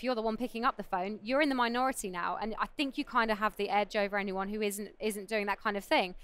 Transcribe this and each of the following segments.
if you're the one picking up the phone, you're in the minority now, and I think you kind of have the edge over anyone who isn't doing that kind of thing.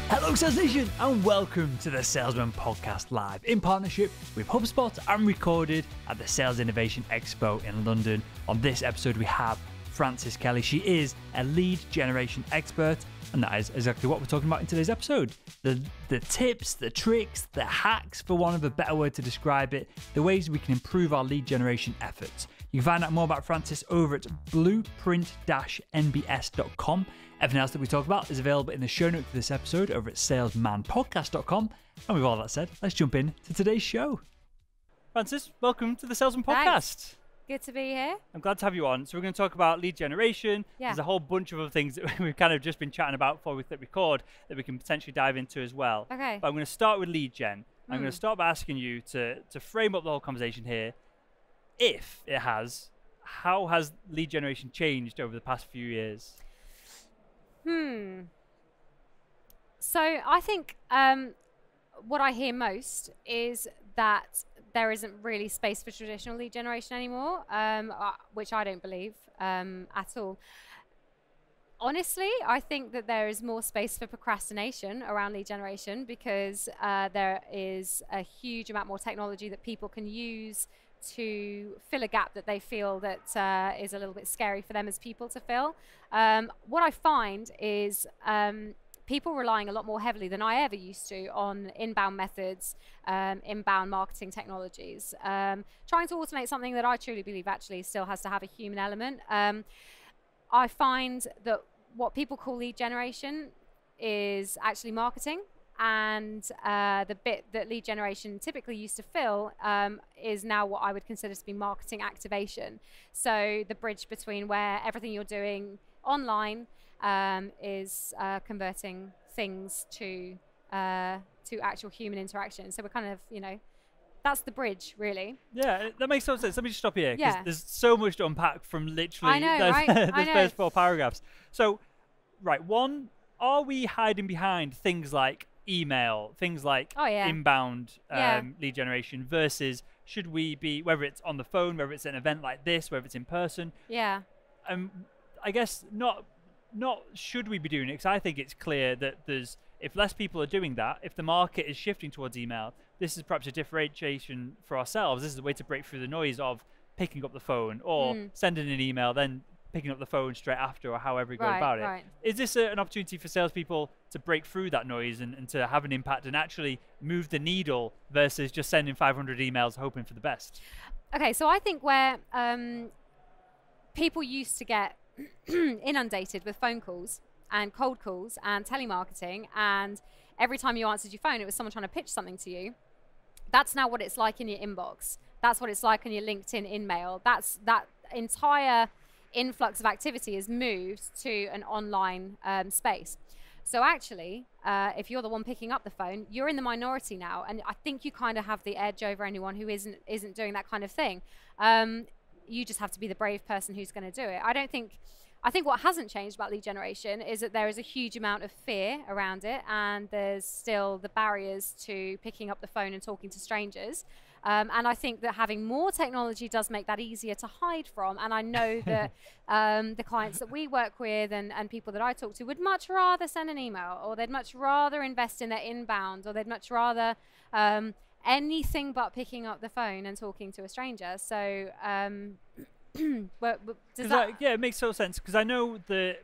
Hello Sales Nation and welcome to the Salesman Podcast live in partnership with HubSpot and recorded at the Sales Innovation Expo in London. On this episode we have Frances Kelly. She is a lead generation expert, and that is exactly what we're talking about in today's episode. The tips, the tricks, the hacks, for want of a better word to describe it, the ways we can improve our lead generation efforts. You can find out more about Frances over at blueprint-nbs.com. Everything else that we talk about is available in the show notes for this episode over at salesmanpodcast.com. And with all that said, let's jump in to today's show. Frances, welcome to the Salesman Podcast. Thanks. Good to be here. I'm glad to have you on. So we're going to talk about lead generation. Yeah. There's a whole bunch of other things that we've kind of just been chatting about before we click record that we can potentially dive into as well. Okay. But I'm going to start with lead gen. I'm going to start by asking you to frame up the whole conversation here. If it has, how has lead generation changed over the past few years? So I think what I hear most is that there isn't really space for traditional lead generation anymore, which I don't believe at all. Honestly, I think that there is more space for procrastination around lead generation because there is a huge amount more technology that people can use to fill a gap that they feel that is a little bit scary for them as people to fill. What I find is people relying a lot more heavily than I ever used to on inbound methods, inbound marketing technologies, trying to automate something that I truly believe actually still has to have a human element. I find that what people call lead generation is actually marketing. And the bit that lead generation typically used to fill is now what I would consider to be marketing activation. So the bridge between where everything you're doing online is converting things to actual human interaction. So we're kind of, that's the bridge, really. Yeah, that makes total sense. Let me just stop here, because Yeah. there's so much to unpack from literally right? those first 4 paragraphs. So, right, one, are we hiding behind things like email, things like inbound lead generation versus should we be, whether it's on the phone, whether it's an event like this, whether it's in person? Yeah. I guess not should we be doing it, because I think it's clear that if less people are doing that, if the market is shifting towards email, this is perhaps a differentiation for ourselves. This is a way to break through the noise of picking up the phone or sending an email, then picking up the phone straight after, or however you go about it. Right. Is this an opportunity for salespeople to break through that noise and to have an impact and actually move the needle versus just sending 500 emails hoping for the best? Okay, so I think where people used to get inundated with phone calls and cold calls and telemarketing, and every time you answered your phone, it was someone trying to pitch something to you. That's now what it's like in your inbox. That's what it's like in your LinkedIn InMail. That entire influx of activity is moved to an online space. So actually, if you're the one picking up the phone, you're in the minority now, and I think you kind of have the edge over anyone who isn't doing that kind of thing. You just have to be the brave person who's going to do it. I think what hasn't changed about lead generation is that there is a huge amount of fear around it, and there's still the barriers to picking up the phone and talking to strangers. And I think that having more technology does make that easier to hide from. And I know that the clients that we work with and people that I talk to would much rather send an email, or they'd much rather invest in their inbound, or they'd much rather anything but picking up the phone and talking to a stranger. So does that... Yeah, it makes total sense, because I know that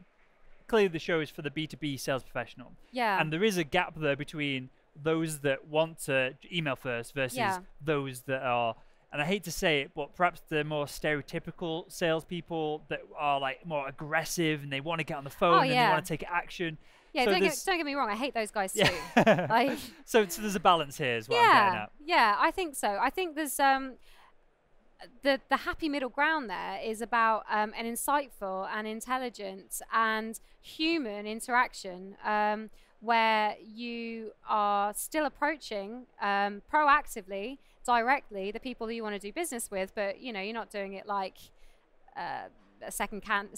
clearly the show is for the B2B sales professional. Yeah. And there is a gap there between those that want to email first versus those that are, and I hate to say it, but perhaps the more stereotypical salespeople that are like more aggressive and they want to get on the phone and they want to take action. Yeah, so don't get me wrong, I hate those guys too. Like, so there's a balance here is what I'm getting at. Yeah, I think so. I think there's the happy middle ground there is about an insightful and intelligent and human interaction where you are still approaching proactively, directly, the people that you want to do business with, but you're not doing it like a second-hand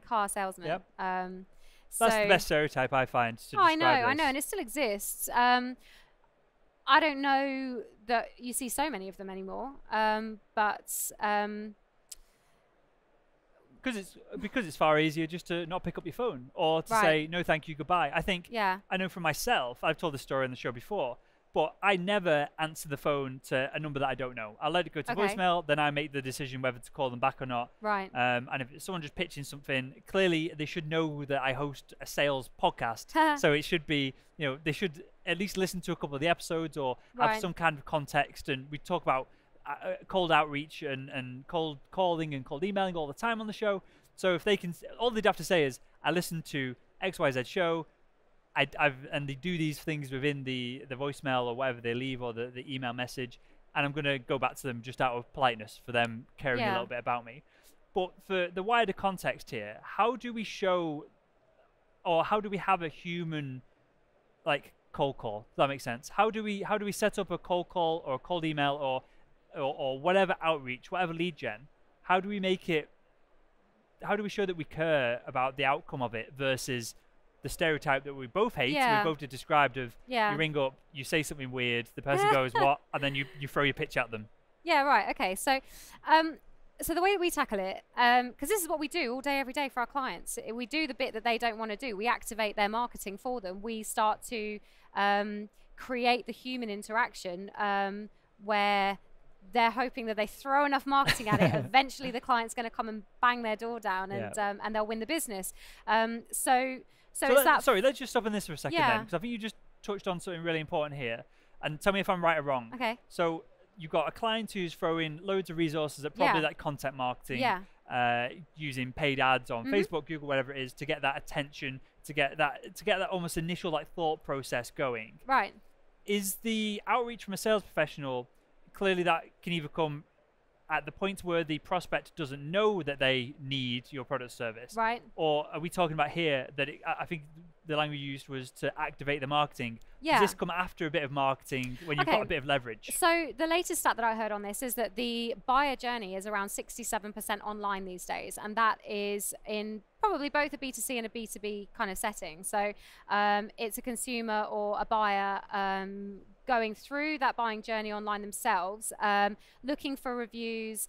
car salesman. Yep. That's the best stereotype I find to describe I know, this. and it still exists. I don't know that you see so many of them anymore, but because it's far easier just to not pick up your phone or to say no, thank you, goodbye. I think I know for myself. I've told this story on the show before, but I never answer the phone to a number that I don't know. I let it go to voicemail, then I make the decision whether to call them back or not. Right. And if someone just pitching something, clearly they should know that I host a sales podcast. So it should be, they should at least listen to a couple of the episodes or have some kind of context. And we talk about cold outreach and cold calling and cold emailing all the time on the show. So if they can, all they'd have to say is, I listen to XYZ show, and they do these things within the voicemail or whatever they leave or the email message, and I'm going to go back to them just out of politeness for them caring a little bit about me. But for the wider context here, how do we show, or how do we have a human cold call? Does that make sense? How do we set up a cold call or a cold email or whatever outreach, whatever lead gen? How do we make it? How do we show that we care about the outcome of it versus the stereotype that we both hate, we both did described of you ring up, you say something weird, the person goes what, and then you throw your pitch at them. Yeah, right. Okay, so so the way that we tackle it, because this is what we do all day, every day for our clients. We do the bit that they don't want to do. We activate their marketing for them. We start to create the human interaction where they're hoping that they throw enough marketing at it. Eventually, the client's going to come and bang their door down, and they'll win the business. Sorry, let's just stop on this for a second then, because I think you just touched on something really important here. And tell me if I'm right or wrong. Okay. So you've got a client who's throwing loads of resources at probably like content marketing, using paid ads on Facebook, Google, whatever it is, to get that attention, to get that almost initial thought process going. Right. Is the outreach from a sales professional, clearly that can either come at the point where the prospect doesn't know that they need your product or service, right? Or are we talking about here that I think the language used was to activate the marketing? Does this come after a bit of marketing when you've got a bit of leverage? So the latest stat that I heard on this is that the buyer journey is around 67% online these days, and that is in probably both a B2C and a B2B kind of setting. So it's a consumer or a buyer going through that buying journey online themselves, looking for reviews,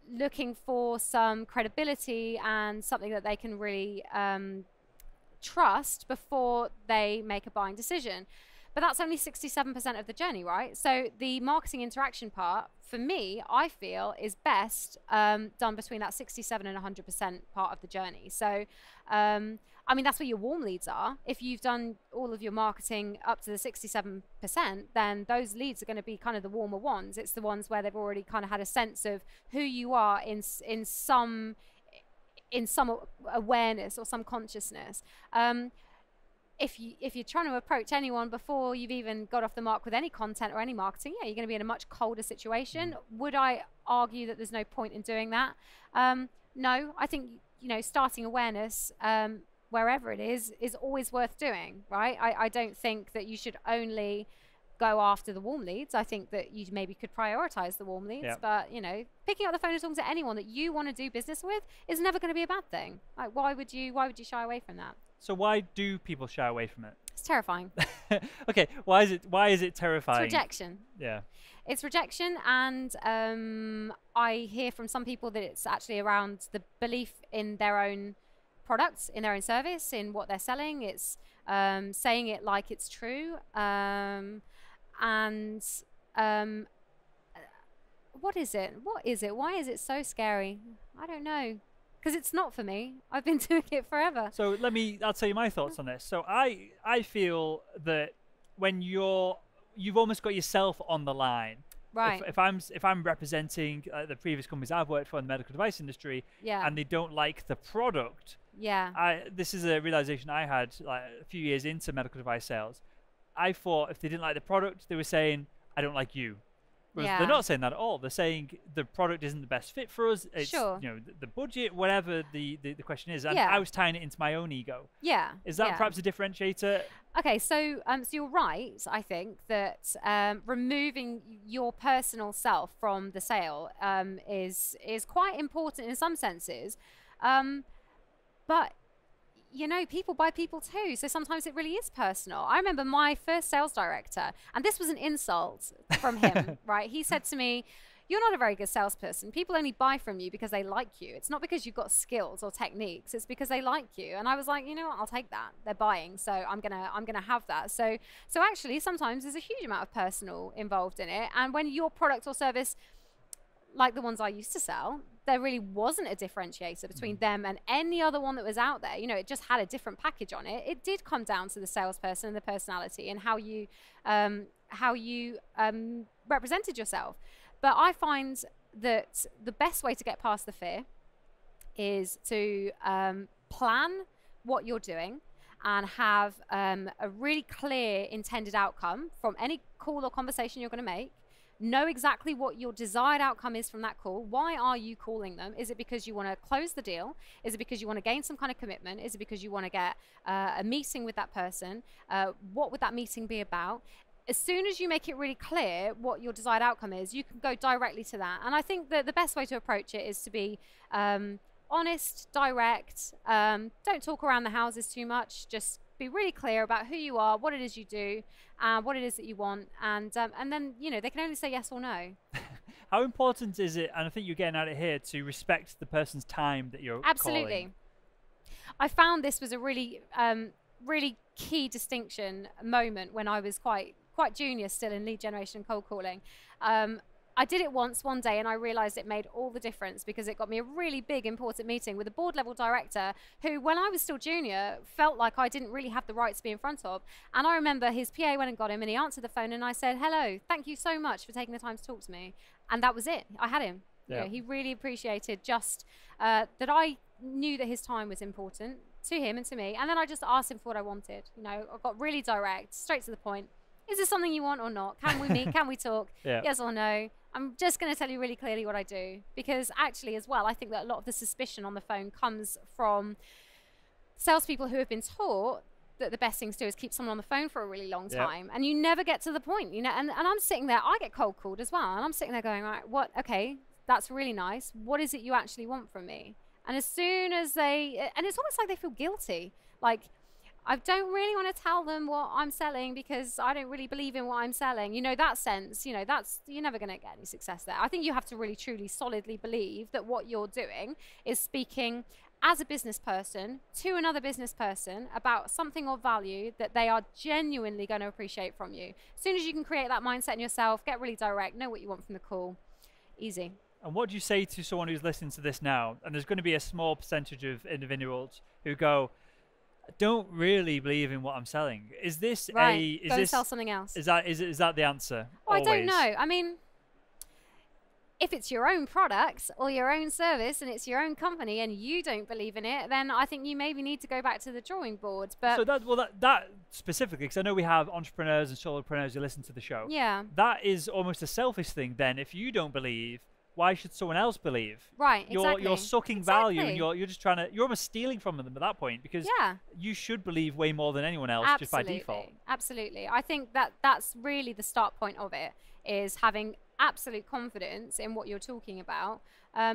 looking for some credibility and something that they can really trust before they make a buying decision. But that's only 67% of the journey, right? So the marketing interaction part, for me, I feel is best done between that 67 and 100% part of the journey. So, I mean, that's where your warm leads are. If you've done all of your marketing up to the 67%, then those leads are going to be kind of the warmer ones. It's the ones where they've already kind of had a sense of who you are in some awareness or some consciousness. If you're trying to approach anyone before you've even got off the mark with any content or any marketing, you're going to be in a much colder situation. Would I argue that there's no point in doing that? No, I think starting awareness wherever it is always worth doing, right? I don't think that you should only go after the warm leads. I think that you maybe could prioritize the warm leads, but picking up the phone and talking to anyone that you want to do business with is never going to be a bad thing. Like, why would you shy away from that? So why do people shy away from it? It's terrifying. Okay, why is it terrifying? It's rejection. Yeah. It's rejection, and I hear from some people that it's actually around the belief in their own products, in their own service, in what they're selling. It's saying it like it's true. What is it? Why is it so scary? I don't know. Because it's not for me. I've been doing it forever. So I'll tell you my thoughts on this. So I feel that when you've almost got yourself on the line. Right. If I'm representing the previous companies I've worked for in the medical device industry, and they don't like the product, this is a realization I had a few years into medical device sales. I thought if they didn't like the product, they were saying, I don't like you. Whereas they're not saying that at all. They're saying the product isn't the best fit for us. It's, the budget, whatever the question is. And I was tying it into my own ego. Yeah. Is that perhaps a differentiator? Okay, so you're right. I think that removing your personal self from the sale is quite important in some senses, but you know, people buy people too. So sometimes it really is personal. I remember my first sales director, and this was an insult from him, right? He said to me, "You're not a very good salesperson. People only buy from you because they like you. It's not because you've got skills or techniques. It's because they like you." And I was like, you know what? I'll take that. They're buying, so I'm gonna have that. So actually, sometimes there's a huge amount of personal involved in it. And when your product or service, like the ones I used to sell, there really wasn't a differentiator between them and any other one that was out there. You know, it just had a different package on it. It did come down to the salesperson and the personality and how you represented yourself. But I find that the best way to get past the fear is to plan what you're doing and have a really clear intended outcome from any call or conversation you're going to make. Know exactly what your desired outcome is from that call. Why are you calling them? Is it because you want to close the deal? Is it because you want to gain some kind of commitment? Is it because you want to get a meeting with that person? What would that meeting be about? As soon as you make it really clear what your desired outcome is, you can go directly to that. And I think that the best way to approach it is to be honest, direct. Don't talk around the houses too much. Just be really clear about who you are, what it is you do, what it is that you want, and then, you know, they can only say yes or no. How important is it, and I think you're getting at it here, to respect the person's time that you're Absolutely. calling? I found this was a really really key distinction moment when I was quite junior still in lead generation and cold calling. I did it one day, and I realized it made all the difference because it got me a really big, important meeting with a board level director who, when I was still junior, felt like I didn't really have the right to be in front of. And I remember his PA went and got him, and he answered the phone, and I said, "Hello, thank you so much for taking the time to talk to me." And that was it. I had him. Yeah. You know, he really appreciated just that I knew that his time was important to him and to me. And then I just asked him for what I wanted. You know, I got really direct, straight to the point. Is this something you want or not? Can we meet? Can we talk? Yeah. Yes or no? I'm just going to tell you really clearly what I do. Because actually, as well, I think that a lot of the suspicion on the phone comes from salespeople who have been taught that the best thing to do is keep someone on the phone for a really long time. And you never get to the point, you know. And I'm sitting there, I get cold called as well. And I'm sitting there going, right, what? Okay, that's really nice. What is it you actually want from me? And as soon as and it's almost like they feel guilty. Like, I don't really want to tell them what I'm selling because I don't really believe in what I'm selling. You know, that sense, you know, you're never going to get any success there. I think you have to really, truly, solidly believe that what you're doing is speaking as a business person to another business person about something of value that they are genuinely going to appreciate from you. As soon as you can create that mindset in yourself, get really direct, know what you want from the call. Easy. And what do you say to someone who's listening to this now, and there's going to be a small percentage of individuals who go, don't really believe in what I'm selling. Is this right. Go and sell something else. Is that the answer? Oh, I don't know. I mean, if it's your own product or your own service and it's your own company and you don't believe in it, then I think you maybe need to go back to the drawing board. But so that specifically, because I know we have entrepreneurs and solopreneurs who listen to the show. Yeah. That is almost a selfish thing. Then, if you don't believe, why should someone else believe? Right, exactly. You're sucking value, and you're just you're almost stealing from them at that point, because you should believe way more than anyone else. Absolutely. Just by default. Absolutely. I think that's really the start point of it, is having absolute confidence in what you're talking about.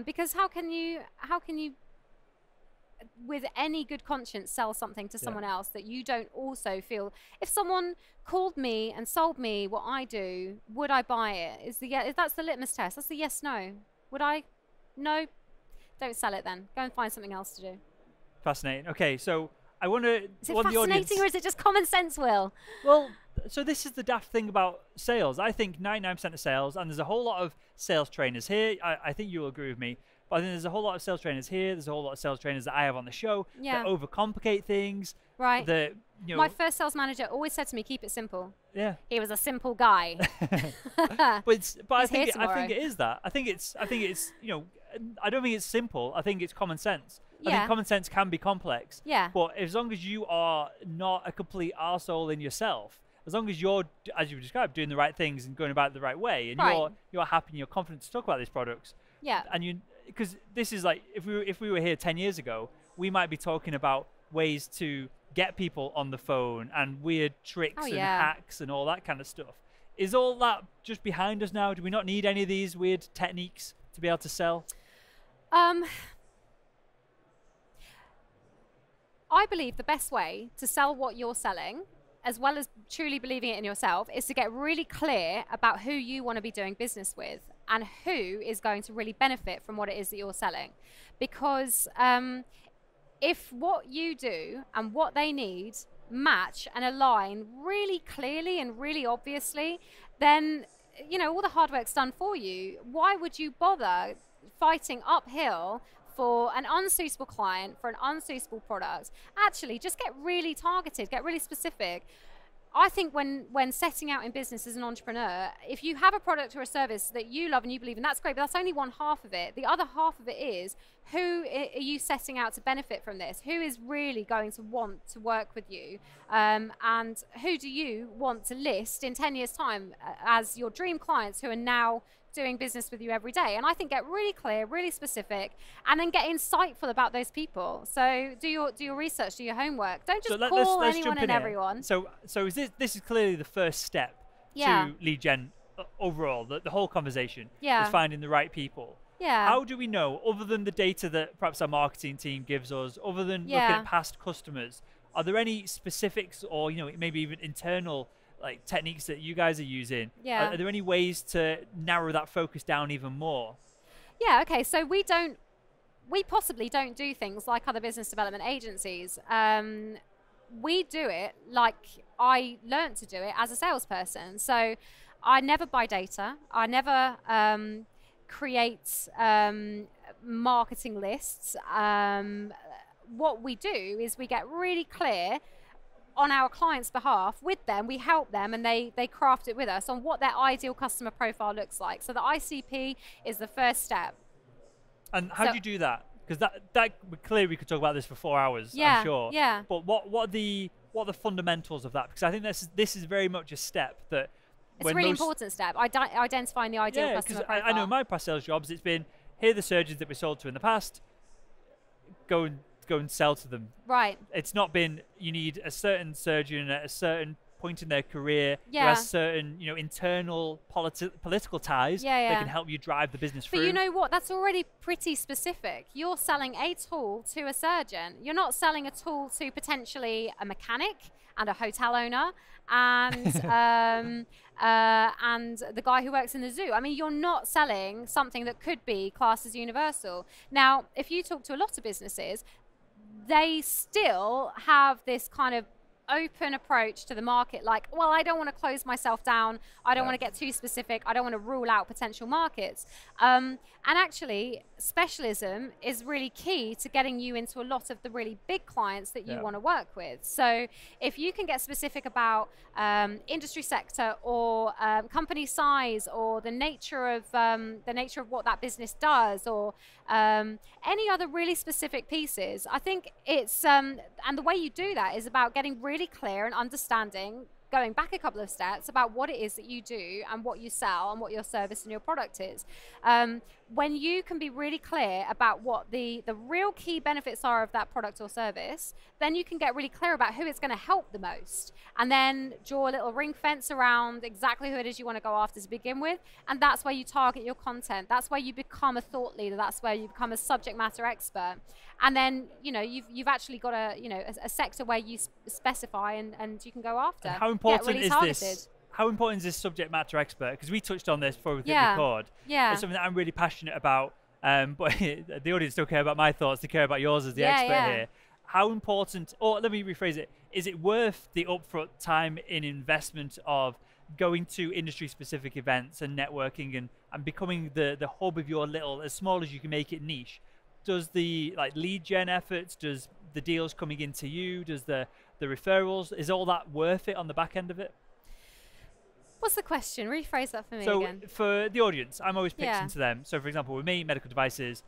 Because how can you with any good conscience sell something to someone else that you don't also feel? If someone called me and sold me what I do, would I buy it? That's the litmus test. That's the yes, no. Would I? No. Don't sell it then. Go and find something else to do. Fascinating. Okay, so I want to. Is it fascinating or is it just common sense, Will? Well, so this is the daft thing about sales. I think 99% of sales, and there's a whole lot of sales trainers here. I think you'll agree with me. But I think there's a whole lot of sales trainers here. There's a whole lot of sales trainers that I have on the show that overcomplicate things. Right. That, you know, my first sales manager always said to me, "Keep it simple." Yeah. He was a simple guy. but I think it is that. I think it's you know, I don't think it's simple. I think it's common sense. I think common sense can be complex. Yeah. But as long as you are not a complete arsehole in yourself, as long as you're, as you described, doing the right things and going about it the right way, and you're happy and you're confident to talk about these products. Yeah. And because this is like, if we were here 10 years ago, we might be talking about ways to get people on the phone and weird tricks and hacks and all that kind of stuff. Is all that just behind us now? Do we not need any of these weird techniques to be able to sell? I believe the best way to sell what you're selling, as well as truly believing it in yourself, is to get really clear about who you want to be doing business with and who is going to really benefit from what it is that you're selling. Because if what you do and what they need match and align really clearly and really obviously, then all the hard work's done for you. Why would you bother fighting uphill for an unsuitable client, for an unsuitable product? Actually, just get really targeted, get really specific. I think when setting out in business as an entrepreneur, if you have a product or a service that you love and you believe in, that's great, but that's only one half of it. The other half of it is, who are you setting out to benefit from this? Who is really going to want to work with you? And who do you want to list in 10 years' time as your dream clients who are now doing business with you every day? And I think get really clear, really specific, and then get insightful about those people. So do your research, do your homework. Don't just call anyone and everyone. So is this is clearly the first step to lead gen overall. The whole conversation is finding the right people. Yeah. How do we know, other than the data that perhaps our marketing team gives us, other than looking at past customers, are there any specifics or maybe even internal techniques that you guys are using? Are there any ways to narrow that focus down even more? Yeah, okay, so we possibly don't do things like other business development agencies. We do it like I learned to do it as a salesperson. So I never buy data. I never create marketing lists. What we do is we get really clear on our clients' behalf with them. We help them and they craft it with us on what their ideal customer profile looks like. So the ICP is the first step. And how do you do that? Because that clearly we could talk about this for 4 hours, I'm sure. Yeah. But what are the fundamentals of that? Because I think this is very much a step that it's a really important step. Identifying the ideal customer profile. I know my past sales jobs, it's been, here are the surgeons that we sold to in the past, go and sell to them. Right. It's not been, you need a certain surgeon at a certain point in their career who has certain internal political ties that can help you drive the business through. But you know what? That's already pretty specific. You're selling a tool to a surgeon. You're not selling a tool to potentially a mechanic and a hotel owner and and the guy who works in the zoo. I mean, you're not selling something that could be classed as universal. Now, if you talk to a lot of businesses, they still have this kind of open approach to the market, like, well, I don't want to close myself down, I don't want to get too specific, I don't want to rule out potential markets, and actually specialism is really key to getting you into a lot of the really big clients that you want to work with. So if you can get specific about industry sector or company size or the nature of what that business does, or any other really specific pieces, I think it's and the way you do that is about getting really clear and understanding, going back a couple of steps, about what it is that you do and what you sell and what your service and your product is. When you can be really clear about what the real key benefits are of that product or service, then you can get really clear about who it's going to help the most, and then draw a little ring fence around exactly who it is you want to go after to begin with. And that's where you target your content. That's where you become a thought leader. That's where you become a subject matter expert. And then you've actually got a sector where you specify and you can go after. And how important is this? How important is this subject matter expert? Because we touched on this before we hit record. Yeah. It's something that I'm really passionate about. But the audience don't care about my thoughts; they care about yours as the expert here. How important, or let me rephrase it, is it worth the upfront time in investment of going to industry-specific events and networking and becoming the hub of your little, as small as you can make it, niche? Does the lead gen efforts, does the deals coming into you, does the referrals, is all that worth it on the back end of it? What's the question? Rephrase that for me again. So for the audience, I'm always pitching to them. So for example, with me, medical devices,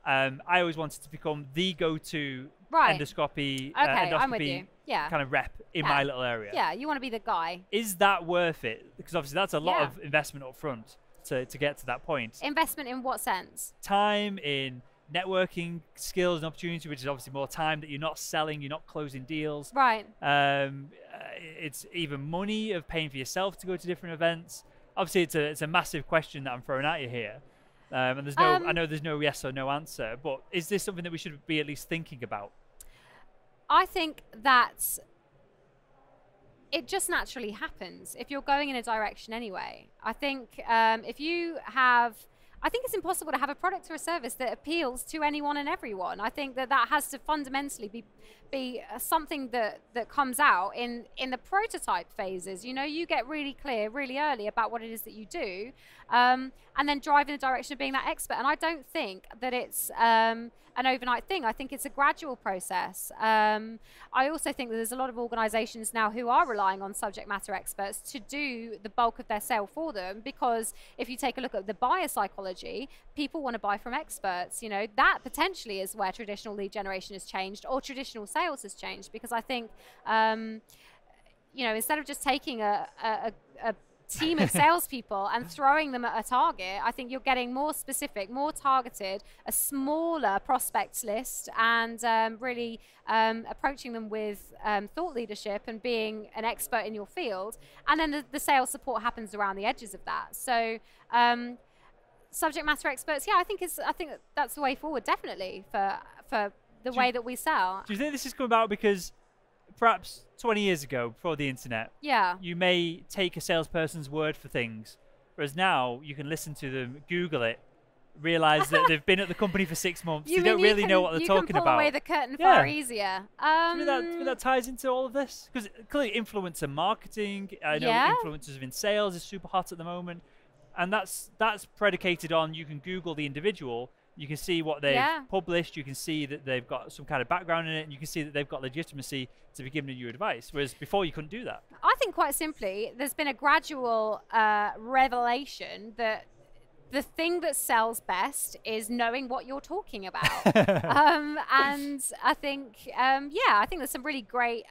I always wanted to become the go-to endoscopy, I'm with you. kind of rep in my little area. Yeah, you want to be the guy. Is that worth it? Because obviously that's a lot of investment up front to get to that point. Investment in what sense? Time, in networking skills and opportunity, which is obviously more time that you're not selling, you're not closing deals. Right. It's even money of paying for yourself to go to different events. Obviously, it's a massive question that I'm throwing at you here. And there's no, I know there's no yes or no answer, but is this something that we should be at least thinking about? I think that it just naturally happens if you're going in a direction anyway. I think I think it's impossible to have a product or a service that appeals to anyone and everyone. I think that has to fundamentally be something that comes out in the prototype phases. You get really clear really early about what it is that you do, and then drive in the direction of being that expert. And I don't think that it's an overnight thing. I think it's a gradual process. I also think that there's a lot of organizations now who are relying on subject matter experts to do the bulk of their sale for them, because if you take a look at the buyer psychology, people want to buy from experts. That potentially is where traditional lead generation has changed, or traditional sales has changed, because I think instead of just taking a team of salespeople and throwing them at a target, I think you're getting more specific, more targeted, a smaller prospects list, and really approaching them with thought leadership and being an expert in your field. And then the sales support happens around the edges of that. So subject matter experts, I think that's the way forward, definitely, for the way that we sell. Do you think this is coming about because perhaps 20 years ago, before the internet, you may take a salesperson's word for things, whereas now you can listen to them, Google it, realize that they've been at the company for 6 months, they don't really know what they're talking about. You can pull away the curtain far easier. Do you think that ties into all of this? Because clearly influencer marketing, I know influencers within sales is super hot at the moment, and that's predicated on you can Google the individual, you can see what they've published, you can see that they've got some kind of background in it, and you can see that they've got legitimacy to be giving you advice, whereas before you couldn't do that. I think quite simply, there's been a gradual revelation that the thing that sells best is knowing what you're talking about. And I think, I think there's some really great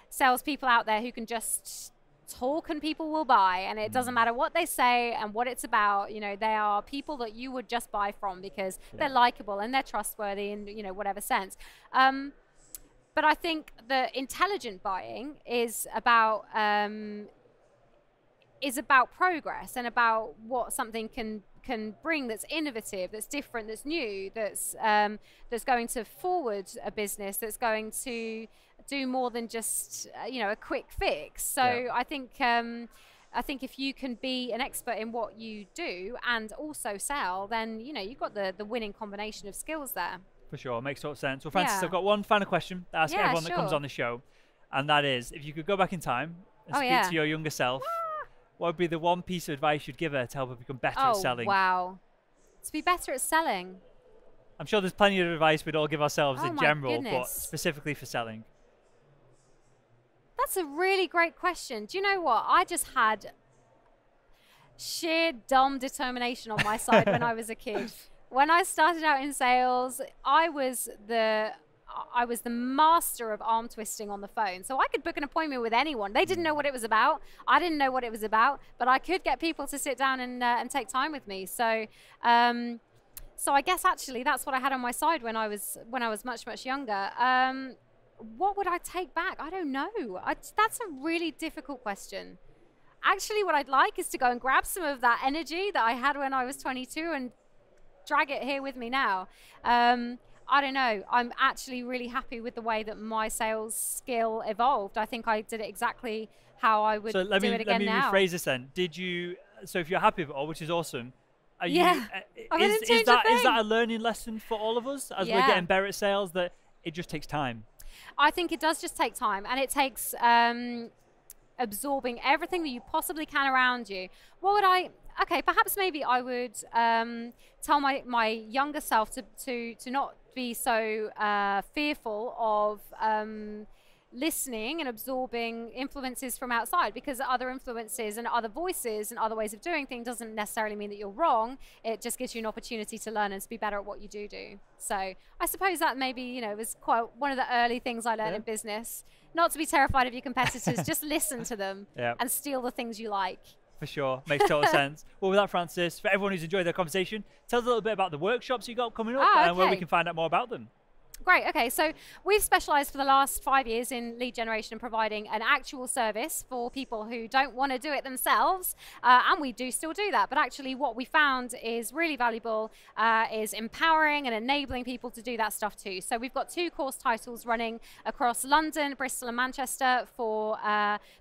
salespeople out there who can just talk and people will buy, and it doesn't matter what they say and what it's about. They are people that you would just buy from because they're likable and they're trustworthy in whatever sense. But I think the intelligent buying is about progress and about what something can bring that's innovative, that's different, that's new, that's going to forward a business, that's going to do more than just a quick fix. So I think if you can be an expert in what you do and also sell, then you've got the winning combination of skills there. For sure, makes total sense. Well, Francis, I've got one final question to ask everyone that comes on the show, and that is, if you could go back in time and speak to your younger self, what would be the one piece of advice you'd give her to help her become better at selling? Wow, to be better at selling. I'm sure there's plenty of advice we'd all give ourselves in general, but specifically for selling. That's a really great question. Do you know what? I just had sheer dumb determination on my side when I was a kid. When I started out in sales, I was the master of arm twisting on the phone. So I could book an appointment with anyone. They didn't know what it was about. I didn't know what it was about, but I could get people to sit down and take time with me. So I guess actually that's what I had on my side when I was much, much younger. What would I take back? I don't know. That's a really difficult question. Actually, what I'd like is to go and grab some of that energy that I had when I was 22 and drag it here with me now. I don't know. I'm actually really happy with the way that my sales skill evolved. I think I did it exactly how I would do it again now. Let me rephrase this then. So if you're happy with it all, which is awesome, is that a learning lesson for all of us as we're getting better at sales, that it just takes time? I think it does just take time, and it takes absorbing everything that you possibly can around you. Perhaps maybe I would tell my younger self to not be so fearful of listening and absorbing influences from outside, because other influences and other voices and other ways of doing things doesn't necessarily mean that you're wrong. It just gives you an opportunity to learn and to be better at what you do. So I suppose that maybe was quite one of the early things I learned in business. Not to be terrified of your competitors, just listen to them and steal the things you like. For sure, makes total sense. Well, with that, Francis, for everyone who's enjoyed their conversation, tell us a little bit about the workshops you got coming up and where we can find out more about them. Great. Okay. So we've specialized for the last 5 years in lead generation and providing an actual service for people who don't want to do it themselves. And we do still do that. But actually, what we found is really valuable is empowering and enabling people to do that stuff too. So we've got 2 course titles running across London, Bristol, and Manchester for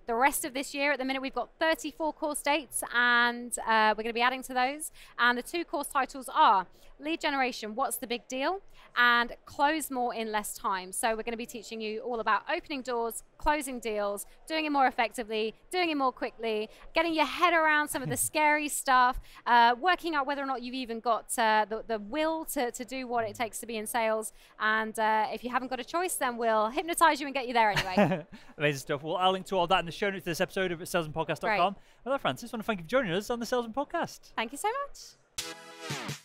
the rest of this year. At the minute, we've got 34 course dates, and we're going to be adding to those. And the 2 course titles are Lead Generation, What's the Big Deal? And Close More in Less Time. So we're going to be teaching you all about opening doors, closing deals, doing it more effectively, doing it more quickly, getting your head around some of the scary stuff, working out whether or not you've even got the will to do what it takes to be in sales. And if you haven't got a choice, then we'll hypnotize you and get you there anyway. Amazing stuff. Well, I'll link to all that in the show notes to this episode over at salesmanpodcast.com. Well, Francis, I want to thank you for joining us on the Salesman Podcast. Thank you so much.